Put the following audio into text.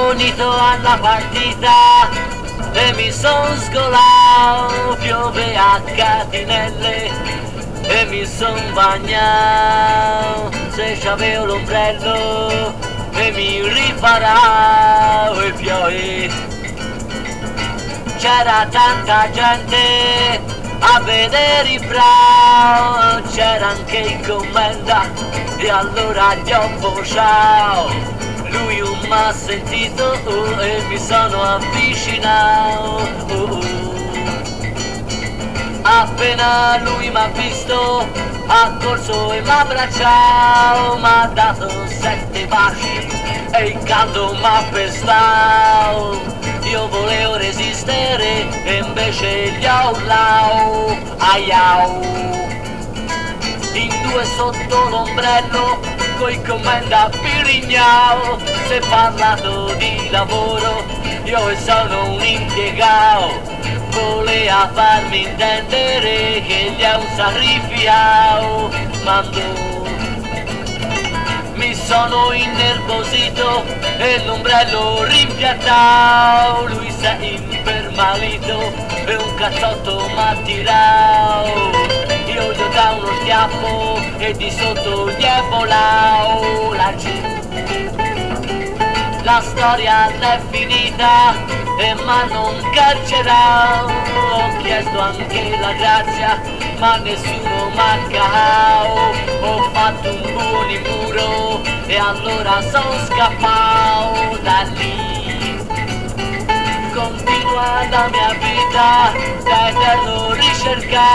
unito alla partita e mi son scolato, piove a catinelle e mi son bagnato, se c'avevo l'ombrello e mi riparavo e piove. C'era tanta gente a vedere i Brown, c'era anche il commenda e allora gli ho bocciato. Lui m'ha sentito e mi sono avvicinato. Appena lui m'ha visto, ha corso e m'ha abbracciato, m'ha dato 7 baci e il caldo m'ha pestato. Io volevo resistere e invece gli ho urlato, aiau. In 2 sotto l'ombrello, coi commenda Pirignao, si è parlato di lavoro, io sono un impiegato, voleva farmi intendere che gli ho sacrificato, mando. Mi sono innervosito e l'ombrello rimpiattato, lui si è impermalito e un cazzotto m'ha tirato. Io gli ho dato uno schiaffo e di sotto gli è volato laggiù. La storia è finita e m'hanno incarcerato, ho chiesto anche la grazia ma nessuno m'ha cagato, ho fatto un buon muro e allora sono scappato da lì. Continua la mia vita da eterno ricercare